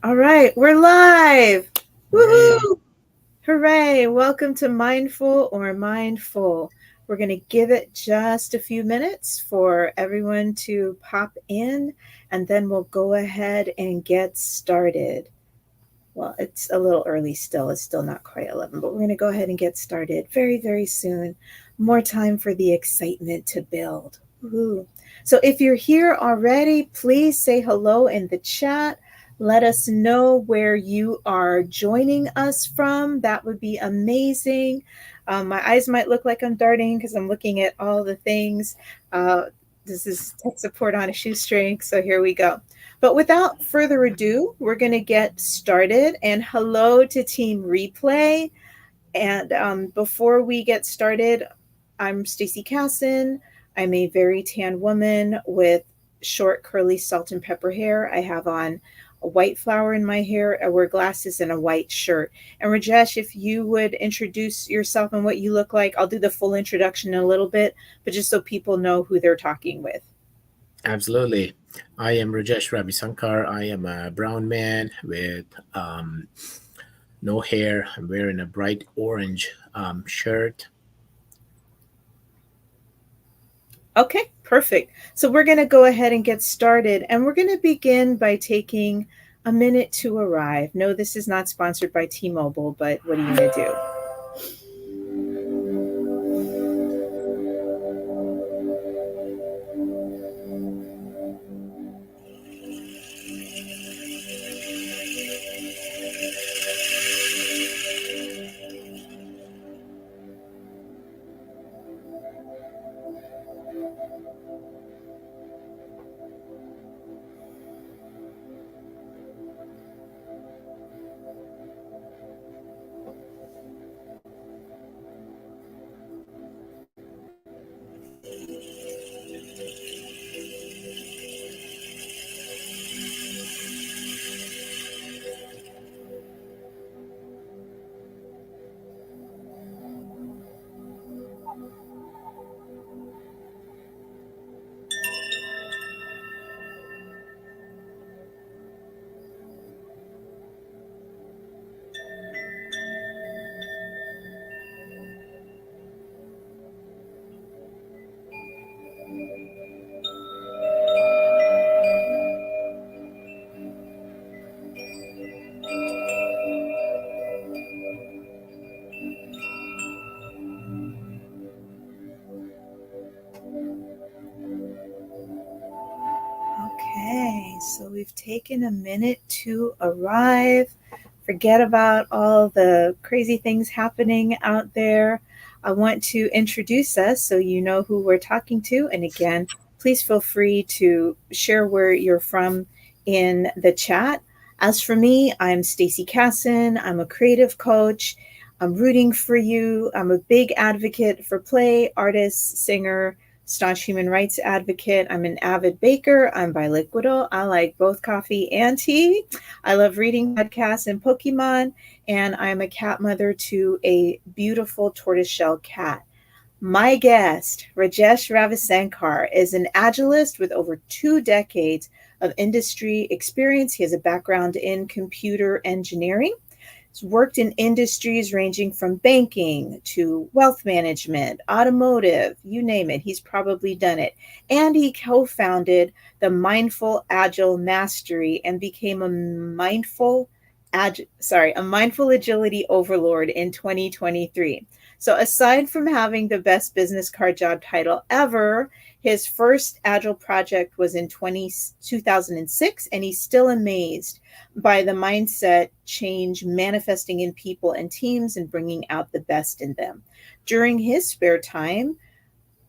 All right, we're live. Hooray. Woohoo! Hooray! Welcome to Mindful or Mindful. We're going to give it just a few minutes for everyone to pop in, and then we'll go ahead and get started. Well, it's a little early still. It's still not quite 11, but we're going to go ahead and get started very, very soon. More time for the excitement to build. Woohoo. So if you're here already, please say hello in the chat. Let us know where you are joining us from. That would be amazing. My eyes might look like I'm darting because I'm looking at all the things. Uh, this is tech support on a shoestring. So here we go. But without further ado, we're going to get started. And hello to Team Replay. And before we get started, I'm Stacey Casson. I'm a very tan woman with short, curly, salt and pepper hair. I have on a white flower in my hair. I wear glasses and a white shirt. And Rajesh, if you would introduce yourself and what you look like, I'll do the full introduction in a little bit, but just so people know who they're talking with. Absolutely. I am Rajesh Ravi Sankar. I am a brown man with no hair. I'm wearing a bright orange shirt. Okay, perfect. So we're going to go ahead and get started. And we're going to begin by taking a minute to arrive. No, this is not sponsored by T Mobile, but what are you going to do? Okay, so we've taken a minute to arrive. Forget about all the crazy things happening out there. I want to introduce us so you know who we're talking to. And again, please feel free to share where you're from in the chat. As for me, I'm Stacey Casson. I'm a creative coach. I'm rooting for you. I'm a big advocate for play, artist, singer, staunch human rights advocate. I'm an avid baker. I'm biliquidal. I like both coffee and tea. I love reading podcasts and Pokemon. And I'm a cat mother to a beautiful tortoiseshell cat. My guest, Rajesh Ravisankar, is an agilist with over 2 decades of industry experience. He has a background in computer engineering. He's worked in industries ranging from banking to wealth management, automotive, you name it. He's probably done it. And he co founded the Mindful Agile Mastery and became a mindful agility overlord in 2023. So aside from having the best business card job title ever, his first agile project was in 2006, and he's still amazed by the mindset change manifesting in people and teams and bringing out the best in them. During his spare time,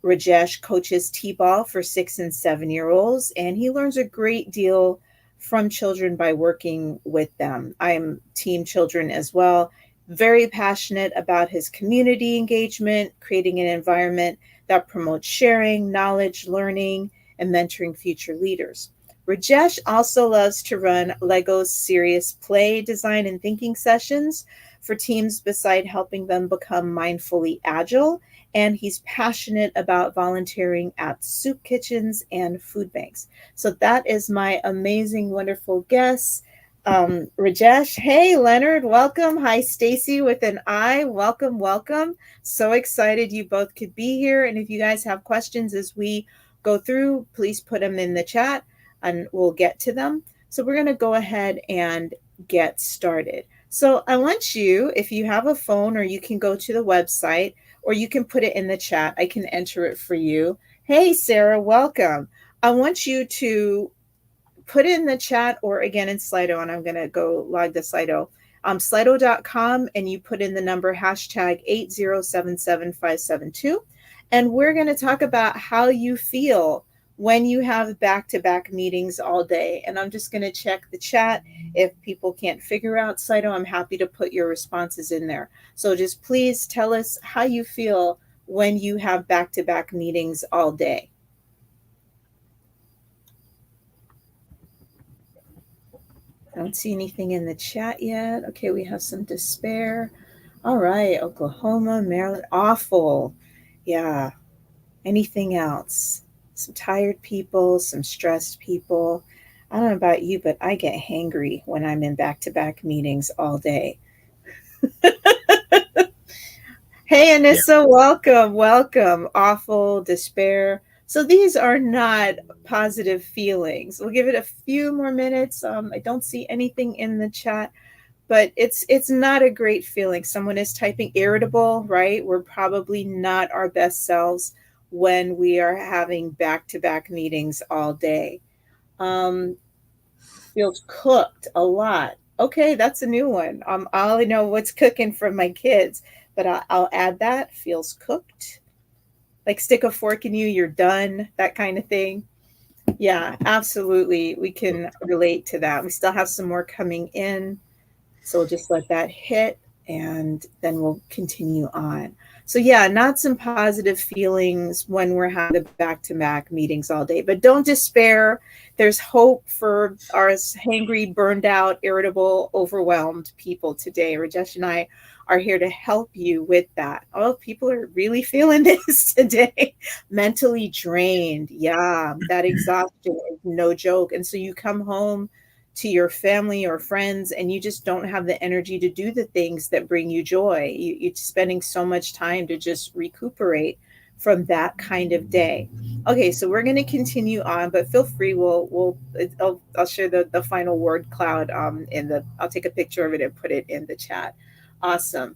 Rajesh coaches T-ball for 6 and 7 year olds, and he learns a great deal from children by working with them. I'm team children as well. Very passionate about his community engagement, creating an environment that promotes sharing, knowledge, learning, and mentoring future leaders. Rajesh also loves to run Lego's serious play, design, and thinking sessions for teams beside helping them become mindfully agile, and he's passionate about volunteering at soup kitchens and food banks. So that is my amazing, wonderful guest. Rajesh. Hey, Leonard. Welcome. Hi, Stacy with an I. Welcome, welcome. So excited you both could be here. And if you guys have questions as we go through, please put them in the chat and we'll get to them. So we're going to go ahead and get started. So I want you, if you have a phone, or you can go to the website, or you can put it in the chat. I can enter it for you. Hey, Sarah, welcome. I want you to put it in the chat or again in Slido, and I'm going to go log the Slido. Slido.com, and you put in the number hashtag 8077572. And we're going to talk about how you feel when you have back to back meetings all day. And I'm just going to check the chat. If people can't figure out Slido, I'm happy to put your responses in there. So just please tell us how you feel when you have back to back meetings all day. I don't see anything in the chat yet. Okay, we have some despair. All right, Oklahoma, Maryland, awful. Yeah. Anything else? Some tired people, some stressed people. I don't know about you, but I get hangry when I'm in back to back meetings all day. Hey, Yeah. Anissa, welcome, welcome. Awful, despair. So these are not positive feelings. We'll give it a few more minutes. I don't see anything in the chat, but it's not a great feeling. Someone is typing irritable, right? We're probably not our best selves when we are having back-to-back meetings all day. Um, Feels cooked a lot. Okay, that's a new one. I only know what's cooking from my kids, but I'll add that. Feels cooked. Like stick a fork in you, you're done, that kind of thing. Yeah, absolutely. We can relate to that. We still have some more coming in. So we'll just let that hit and then we'll continue on. So, yeah, not some positive feelings when we're having the back to back meetings all day, but don't despair. There's hope for our hangry, burned out, irritable, overwhelmed people today. Rajesh and I are here to help you with that. Oh, people are really feeling this today. Mentally drained. Yeah, that exhaustion is no joke. And so you come home to your family or friends and you just don't have the energy to do the things that bring you joy. You're spending so much time to just recuperate from that kind of day. Okay, so we're going to continue on, but feel free. I'll share the final word cloud in the. I'll take a picture of it and put it in the chat. Awesome.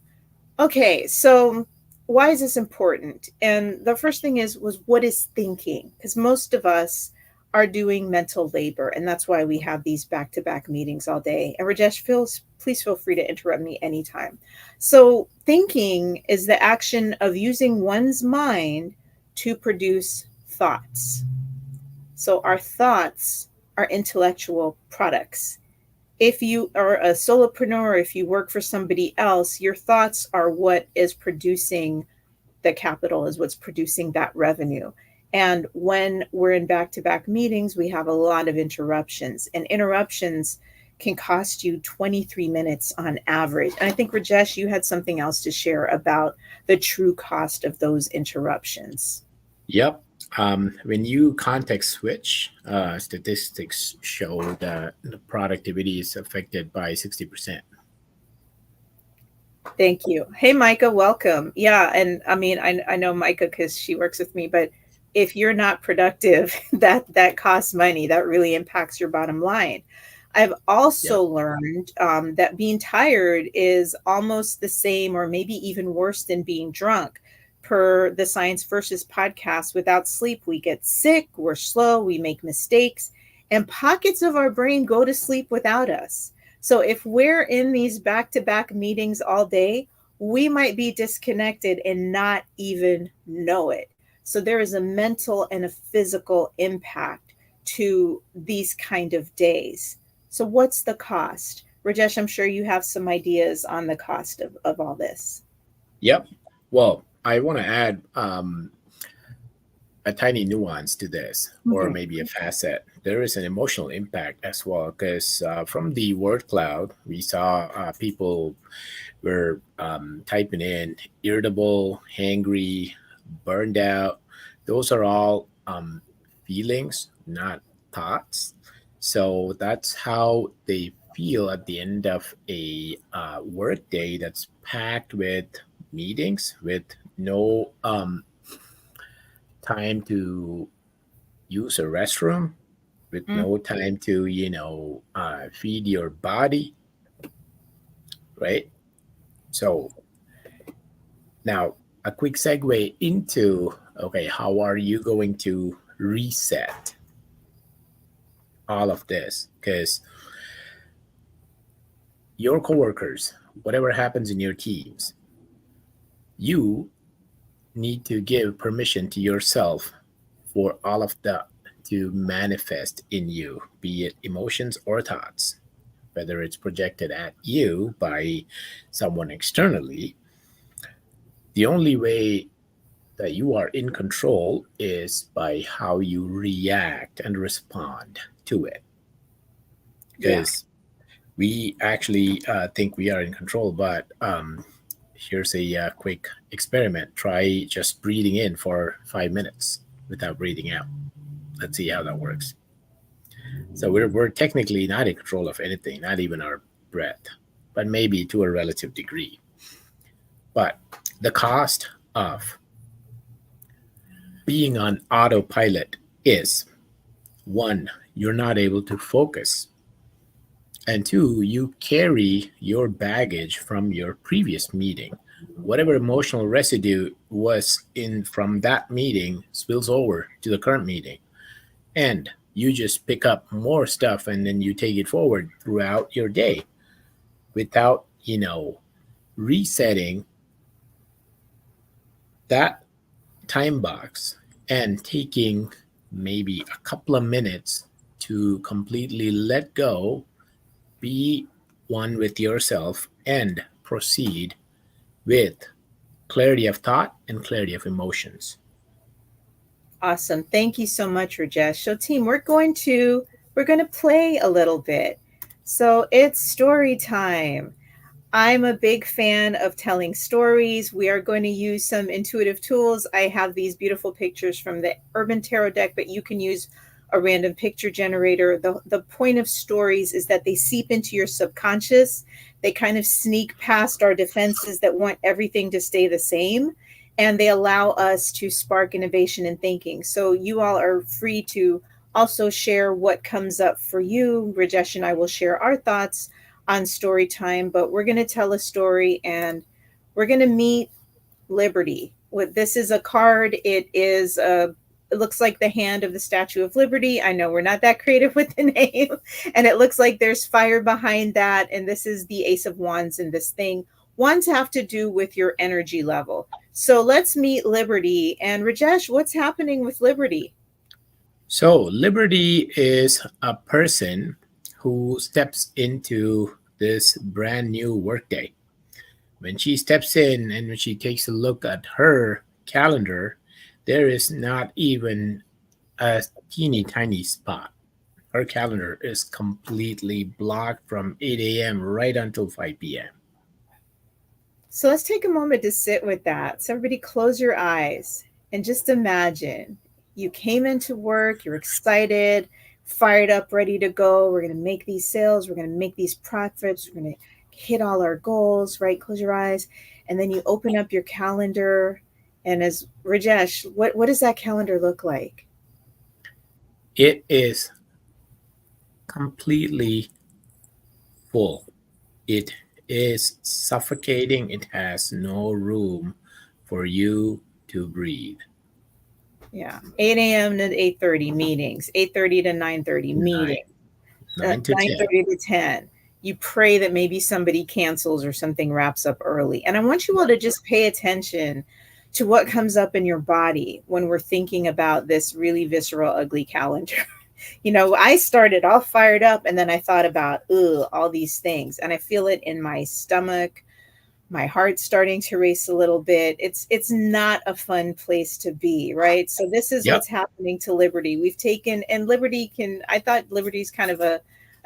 Okay, so why is this important? And the first thing was what is thinking? Because most of us are doing mental labor, and that's why we have these back-to-back meetings all day. And Rajesh, please feel free to interrupt me anytime. So thinking is the action of using one's mind to produce thoughts. So our thoughts are intellectual products. If you are a solopreneur, if you work for somebody else, your thoughts are what is producing the capital, is what's producing that revenue. And when we're in back to back meetings, we have a lot of interruptions, and interruptions can cost you 23 minutes on average. And I think, Rajesh, you had something else to share about the true cost of those interruptions. Yep. When you context switch, statistics show that the productivity is affected by 60%. Thank you. Hey, Micah, welcome. Yeah, and I mean, I know Micah because she works with me, but if you're not productive, that costs money. That really impacts your bottom line. I've Yep. also learned that being tired is almost the same, or maybe even worse than being drunk. Per the Science Versus podcast, without sleep, we get sick, we're slow, we make mistakes, and pockets of our brain go to sleep without us. So if we're in these back to back meetings all day, we might be disconnected and not even know it. So there is a mental and a physical impact to these kind of days. So what's the cost? Rajesh, I'm sure you have some ideas on the cost of all this. Yep. Well, I want to add a tiny nuance to this, or Mhm. maybe a facet. There is an emotional impact as well, because from the word cloud, we saw people were typing in irritable, hangry, burned out. Those are all feelings, not thoughts. So that's how they feel at the end of a work day that's packed with meetings, with no time to use a restroom, with Mm, no time to, feed your body, right? So now a quick segue into, okay, how are you going to reset all of this? Because your coworkers, whatever happens in your teams, you need to give permission to yourself for all of that to manifest in you, be it emotions or thoughts, whether it's projected at you by someone externally. The only way that you are in control is by how you react and respond to it. yeah. Because we actually think we are in control, but here's a quick experiment. Try just breathing in for 5 minutes without breathing out. Let's see how that works. So we're technically not in control of anything, not even our breath, but maybe to a relative degree. But the cost of being on autopilot is one, you're not able to focus, and two, you carry your baggage from your previous meeting. Whatever emotional residue was in from that meeting spills over to the current meeting, and you just pick up more stuff and then you take it forward throughout your day without, resetting that time box and taking maybe a couple of minutes to completely let go, be one with yourself, and proceed with clarity of thought and clarity of emotions. Awesome. Thank you so much, Rajesh. So, team, we're going to play a little bit. So it's story time. I'm a big fan of telling stories. We are going to use some intuitive tools. I have these beautiful pictures from the Urban Tarot deck, but you can use a random picture generator. The point of stories is that they seep into your subconscious. They kind of sneak past our defenses that want everything to stay the same, and they allow us to spark innovation and thinking. So you all are free to also share what comes up for you. Rajesh and I will share our thoughts on story time, but we're going to tell a story and we're going to meet Liberty. What this is a card. It looks like the hand of the Statue of Liberty. I know we're not that creative with the name, and it looks like there's fire behind that. And this is the Ace of Wands in this thing. Wands have to do with your energy level. So let's meet Liberty. And Rajesh, what's happening with Liberty? So, liberty is a person who steps into this brand new workday. When she steps in and when she takes a look at her calendar, there is not even a teeny tiny spot. Her calendar is completely blocked from 8 a.m. right until 5 p.m. So let's take a moment to sit with that. So, everybody, close your eyes and just imagine you came into work, you're excited, fired up, ready to go. We're going to make these sales, we're going to make these profits, we're going to hit all our goals, right? Close your eyes. And then you open up your calendar. And as Rajesh, what does that calendar look like? It is completely full. It is suffocating. It has no room for you to breathe. Yeah, 8 a.m. to 8:30 meetings, 8:30 to 9:30 Nine, meetings, 9 to 10. 9:30 to 10. You pray that maybe somebody cancels or something wraps up early. And I want you all to just pay attention to what comes up in your body when we're thinking about this really visceral, ugly calendar. I started all fired up and then I thought about, ugh, all these things. And I feel it in my stomach. My heart's starting to race a little bit. It's not a fun place to be, right? So this is Yep. what's happening to Liberty. We've taken, and Liberty can, I thought Liberty's kind of a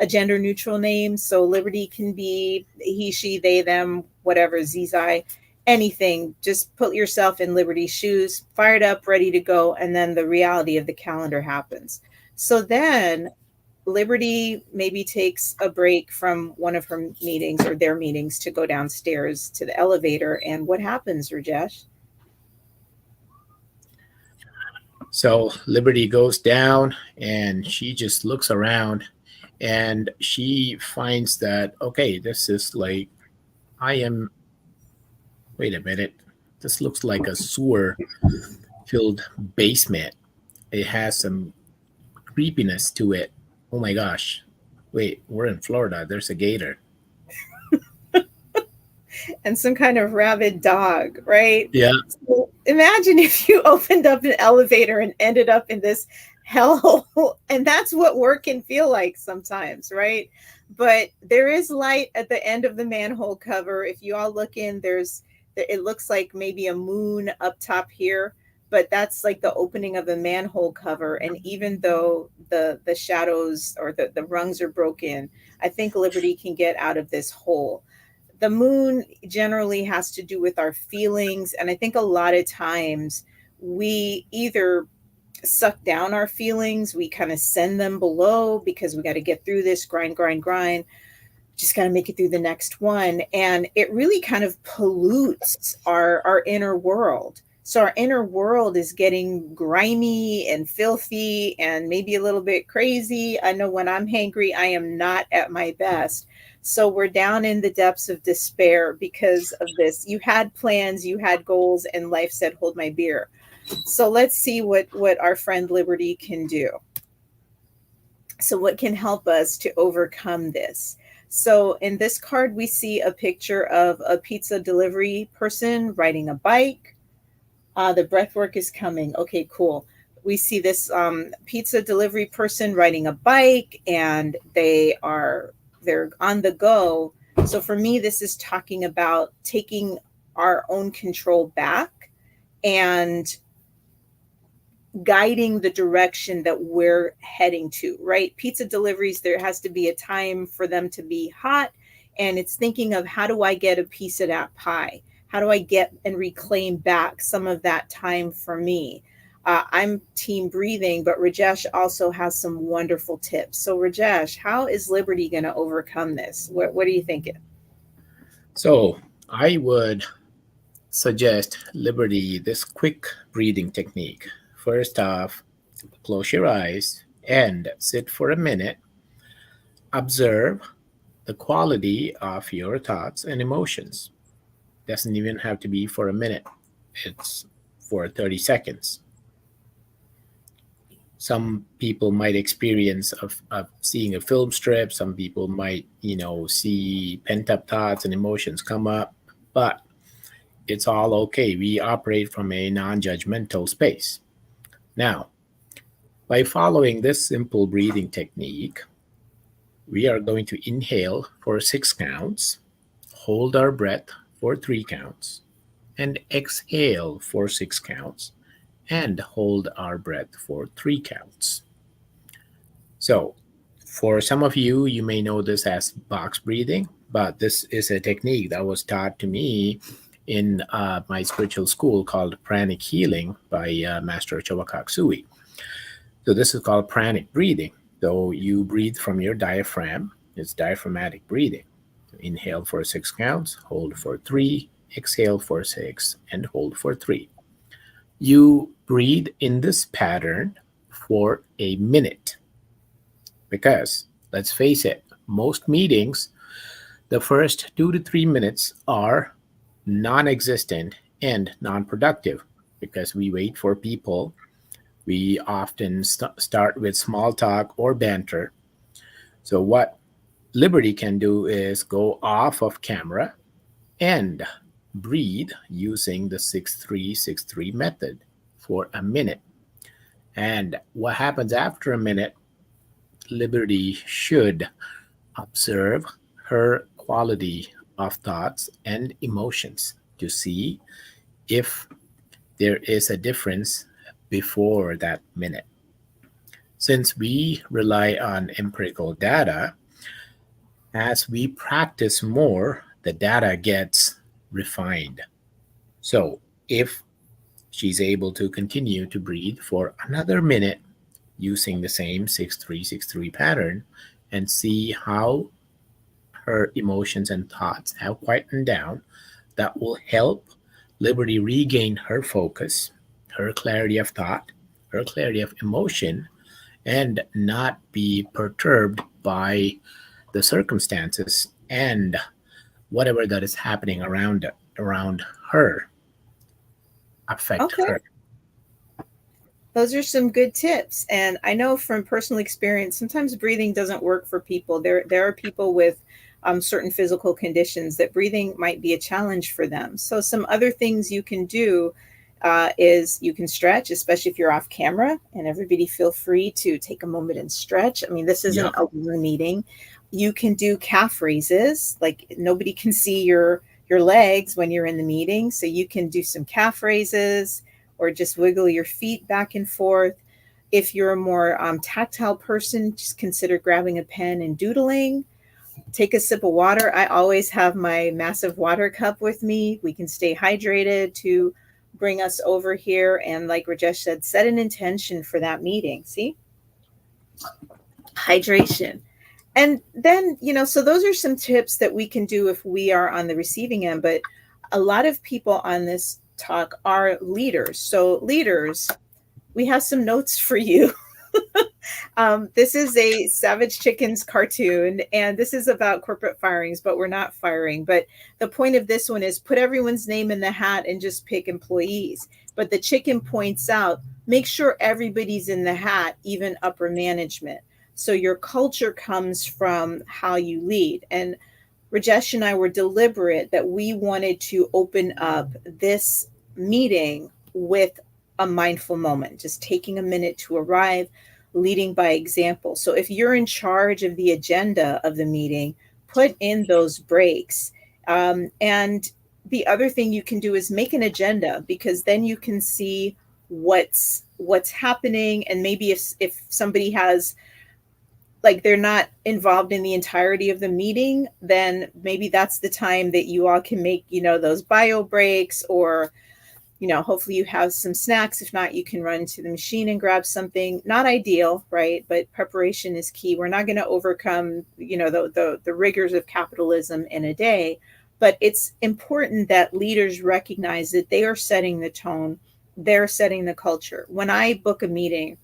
gender neutral name. So Liberty can be he, she, they, them, whatever, Zizai, anything. Just put yourself in Liberty's shoes, fired up, ready to go, and then the reality of the calendar happens. So then Liberty maybe takes a break from one of her meetings or their meetings to go downstairs to the elevator. And what happens, Rajesh? So Liberty goes down and she just looks around and she finds that, okay, this is like, I am, wait a minute, this looks like a sewer filled basement. It has some creepiness to it. Oh my gosh. Wait, we're in Florida. There's a gator. And some kind of rabid dog, right? Yeah. So imagine if you opened up an elevator and ended up in this hellhole. And that's what work can feel like sometimes, right? But there is light at the end of the manhole cover. If you all look in, it looks like maybe a moon up top here, but that's like the opening of the manhole cover. And even though the shadows or the rungs are broken, I think Liberty can get out of this hole. The moon generally has to do with our feelings. And I think a lot of times we either suck down our feelings, we kind of send them below because we got to get through this, grind, grind, grind, just got to make it through the next one. And it really kind of pollutes our inner world. So our inner world is getting grimy and filthy and maybe a little bit crazy. I know when I'm hangry, I am not at my best. So we're down in the depths of despair because of this. You had plans, you had goals, and life said, hold my beer. So let's see what our friend Liberty can do. So what can help us to overcome this? So in this card, we see a picture of a pizza delivery person riding a bike. The breath work is coming. Okay, cool. We see this pizza delivery person riding a bike, and they're on the go. So for me, this is talking about taking our own control back and guiding the direction that we're heading to, right? Pizza deliveries, there has to be a time for them to be hot. And it's thinking of, how do I get a piece of that pie? How do I get and reclaim back some of that time for me? I'm team breathing, but Rajesh also has some wonderful tips. So, Rajesh, how is Liberty going to overcome this? What are you thinking? So I would suggest Liberty this quick breathing technique. First off, close your eyes and sit for a minute. Observe the quality of your thoughts and emotions. Doesn't even have to be for a minute, it's for 30 seconds. Some people might experience of seeing a film strip. Some people might, see pent up thoughts and emotions come up, but it's all okay. We operate from a non judgmental space. Now, by following this simple breathing technique, we are going to inhale for 6 counts, hold our breath for 3 counts, and exhale for 6 counts and hold our breath for 3 counts. So, for some of you, you may know this as box breathing, but this is a technique that was taught to me in my spiritual school called Pranic Healing by Master Chowakak Sui. So, this is called pranic breathing. So, you breathe from your diaphragm, it's diaphragmatic breathing. So inhale for 6 counts, hold for three, exhale for six, and hold for three. You breathe in this pattern for a minute because, let's face it, most meetings, the first 2 to 3 minutes are non existent and non productive because we wait for people. We often start with small talk or banter. So, what Liberty can do is go off of camera and breathe using the 6363 method for a minute. And what happens after a minute, Liberty should observe her quality of thoughts and emotions to see if there is a difference before that minute. Since we rely on empirical data, as we practice more, the data gets refined. So if she's able to continue to breathe for another minute, using the same 6363 pattern and see how her emotions and thoughts have quietened down. That will help Liberty regain her focus, her clarity of thought, her clarity of emotion, and not be perturbed by the circumstances and whatever that is happening around her affect Okay. her. Those are some good tips. And I know from personal experience, sometimes breathing doesn't work for people. There are people with certain physical conditions that breathing might be a challenge for them. So some other things you can do is you can stretch, especially if you're off camera. And everybody feel free to take a moment and stretch. I mean, this isn't Yep. a long meeting. You can do calf raises. Like nobody can see your legs when you're in the meeting, so you can do some calf raises or just wiggle your feet back and forth. If you're a more tactile person, just consider grabbing a pen and doodling. Take a sip of water. I always have my massive water cup with me. We can stay hydrated to bring us over here. And like Rajesh said, set an intention for that meeting. See, hydration. And then, so those are some tips that we can do if we are on the receiving end. But a lot of people on this talk are leaders. So, leaders, we have some notes for you. This is a Savage Chickens cartoon, and this is about corporate firings, but we're not firing. But the point of this one is put everyone's name in the hat and just pick employees. But the chicken points out, make sure everybody's in the hat, even upper management. So your culture comes from how you lead. And Rajesh and I were deliberate that we wanted to open up this meeting with a mindful moment, just taking a minute to arrive, leading by example. So if you're in charge of the agenda of the meeting, put in those breaks. And the other thing you can do is make an agenda, because then you can see what's happening. And maybe if somebody has, like, they're not involved in the entirety of the meeting, then maybe that's the time that you all can make, those bio breaks, or hopefully you have some snacks. If not, you can run to the machine and grab something. Not ideal, right? But preparation is key. We're not going to overcome, the rigors of capitalism in a day, but it's important that leaders recognize that they are setting the tone, they're setting the culture. When I book a meeting,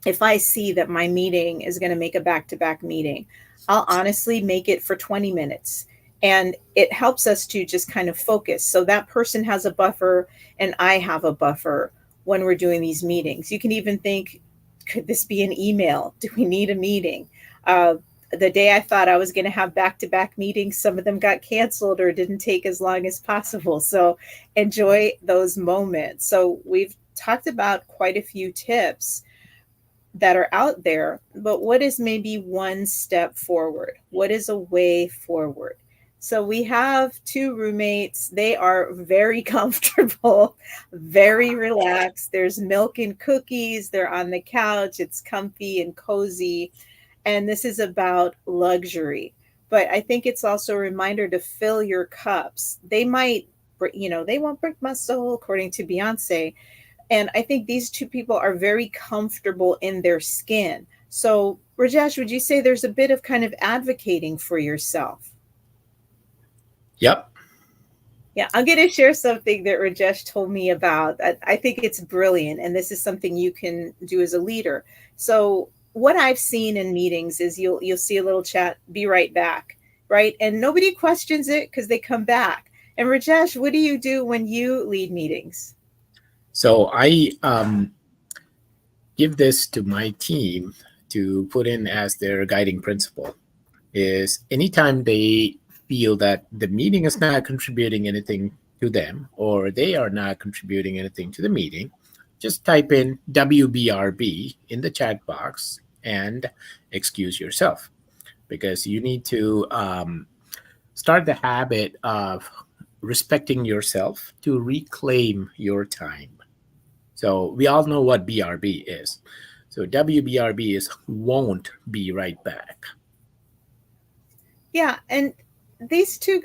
if I see that my meeting is going to make a back to back meeting, I'll honestly make it for 20 minutes. And it helps us to just kind of focus. So that person has a buffer and I have a buffer when we're doing these meetings. You can even think, could this be an email? Do we need a meeting? The day I thought I was going to have back to back meetings, some of them got canceled or didn't take as long as possible. So enjoy those moments. So we've talked about quite a few tips that are out there, but what is maybe one step forward? What is a way forward? So we have two roommates. They are very comfortable, very relaxed. There's milk and cookies. They're on the couch. It's comfy and cozy. And this is about luxury. But I think it's also a reminder to fill your cups. They might, they won't break my soul, according to Beyonce, and I think these two people are very comfortable in their skin. So, Rajesh, would you say there's a bit of kind of advocating for yourself? Yep. Yeah, I'm going to share something that Rajesh told me about. I think it's brilliant, and this is something you can do as a leader. So, what I've seen in meetings is you'll see a little chat, be right back, right? And nobody questions it because they come back. And Rajesh, what do you do when you lead meetings? So I give this to my team to put in as their guiding principle is anytime they feel that the meeting is not contributing anything to them or they are not contributing anything to the meeting, just type in WBRB in the chat box and excuse yourself, because you need to start the habit of respecting yourself to reclaim your time. So we all know what BRB is. So WBRB is won't be right back. Yeah, and these two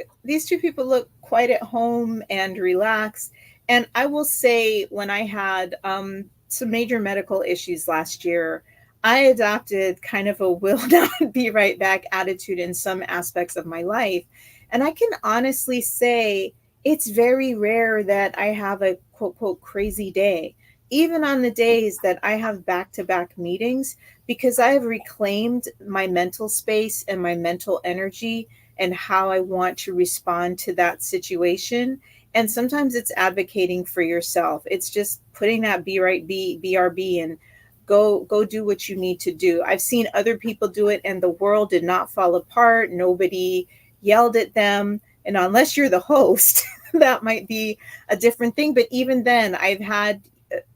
people look quite at home and relaxed. And I will say, when I had some major medical issues last year, I adopted kind of a will not be right back attitude in some aspects of my life. And I can honestly say it's very rare that I have a quote, quote, crazy day, even on the days that I have back to back meetings, because I have reclaimed my mental space and my mental energy and how I want to respond to that situation. And sometimes it's advocating for yourself. It's just putting that be right, BRB, and go do what you need to do. I've seen other people do it and the world did not fall apart. Nobody yelled at them. And unless you're the host, that might be a different thing. But even then, I've had,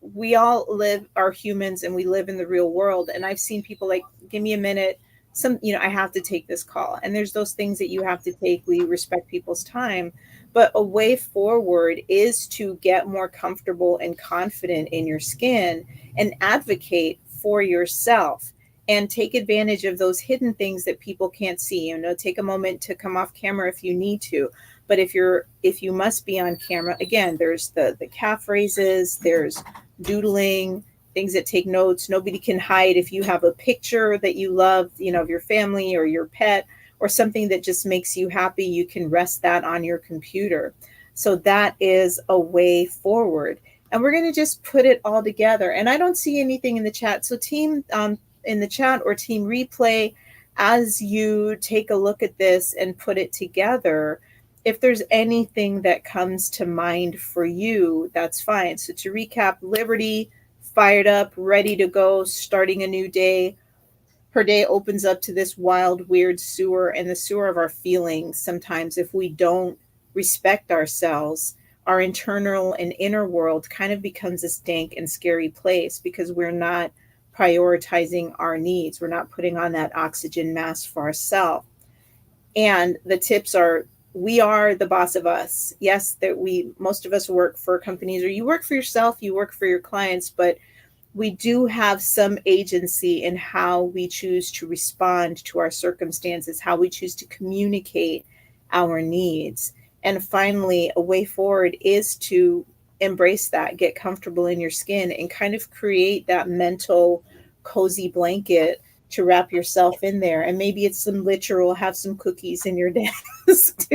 we all live, are humans, and we live in the real world. And I've seen people like, give me a minute. I have to take this call. And there's those things that you have to take. We respect people's time. But a way forward is to get more comfortable and confident in your skin and advocate for yourself and take advantage of those hidden things that people can't see. Take a moment to come off camera if you need to. But if you must be on camera, again, there's the calf raises, there's doodling, things that take notes. Nobody can hide if you have a picture that you love, of your family or your pet or something that just makes you happy, you can rest that on your computer. So that is a way forward. And we're going to just put it all together. And I don't see anything in the chat. So, team in the chat or team replay, as you take a look at this and put it together, if there's anything that comes to mind for you, that's fine. So, to recap, Liberty, fired up, ready to go, starting a new day. Her day opens up to this wild, weird sewer, and the sewer of our feelings. Sometimes, if we don't respect ourselves, our internal and inner world kind of becomes this dank and scary place because we're not prioritizing our needs. We're not putting on that oxygen mask for ourselves. And the tips are, we are the boss of us. Yes, that most of us work for companies, or you work for yourself, you work for your clients, but we do have some agency in how we choose to respond to our circumstances, how we choose to communicate our needs. And finally, a way forward is to embrace that, get comfortable in your skin, and kind of create that mental cozy blanket to wrap yourself in there. And maybe it's some literal, have some cookies in your desk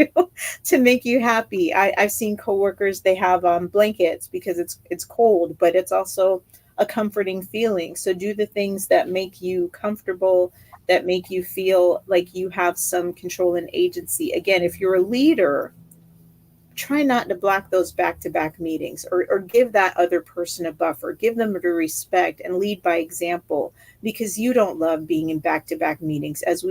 to make you happy. I've seen coworkers, they have blankets because it's cold, but it's also a comforting feeling. So do the things that make you comfortable, that make you feel like you have some control and agency. Again, if you're a leader, try not to block those back-to-back meetings, or give that other person a buffer, give them the respect and lead by example, because you don't love being in back-to-back meetings. As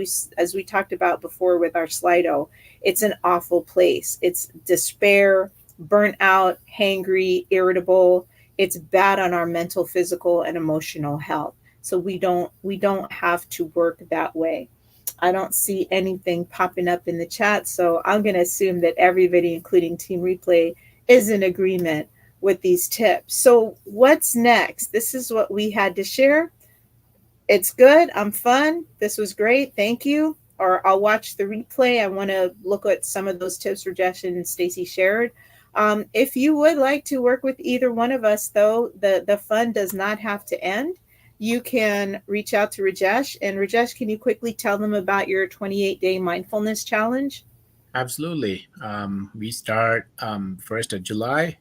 we talked about before with our Slido, it's an awful place. It's despair, burnt out, hangry, irritable. It's bad on our mental, physical, and emotional health. So we don't have to work that way. I don't see anything popping up in the chat, so I'm going to assume that everybody, including Team Replay, is in agreement with these tips. So, what's next? This is what we had to share. It's good. I'm fun. This was great. Thank you. Or I'll watch the replay. I want to look at some of those tips Rajesh and Stacy shared. If you would like to work with either one of us, though, the fun does not have to end. You can reach out to Rajesh. And Rajesh, can you quickly tell them about your 28-day mindfulness challenge? Absolutely. We start 1st of July,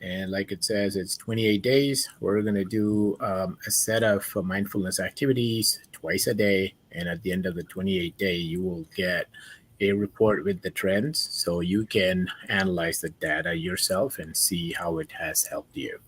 and like it says, it's 28 days. We're going to do a set of mindfulness activities twice a day. And at the end of the 28th day, you will get a report with the trends so you can analyze the data yourself and see how it has helped you.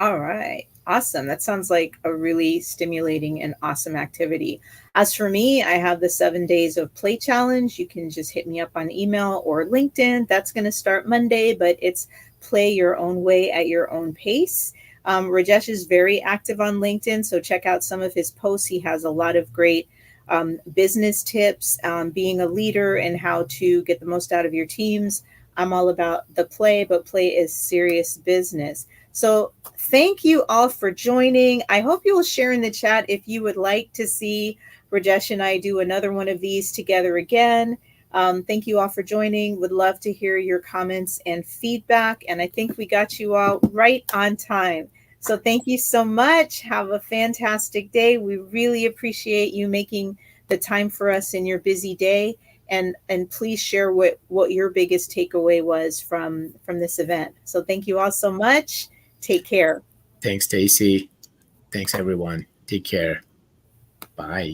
All right. Awesome. That sounds like a really stimulating and awesome activity. As for me, I have the 7 days of play challenge. You can just hit me up on email or LinkedIn. That's going to start Monday, but it's play your own way at your own pace. Rajesh is very active on LinkedIn, so check out some of his posts. He has a lot of great business tips, being a leader, and how to get the most out of your teams. I'm all about the play, but play is serious business. So thank you all for joining. I hope you will share in the chat if you would like to see Rajesh and I do another one of these together again. Thank you all for joining. Would love to hear your comments and feedback. And I think we got you all right on time. So thank you so much. Have a fantastic day. We really appreciate you making the time for us in your busy day. And please share what your biggest takeaway was from this event. So thank you all so much. Take care. Thanks, Stacy. Thanks, everyone. Take care. Bye.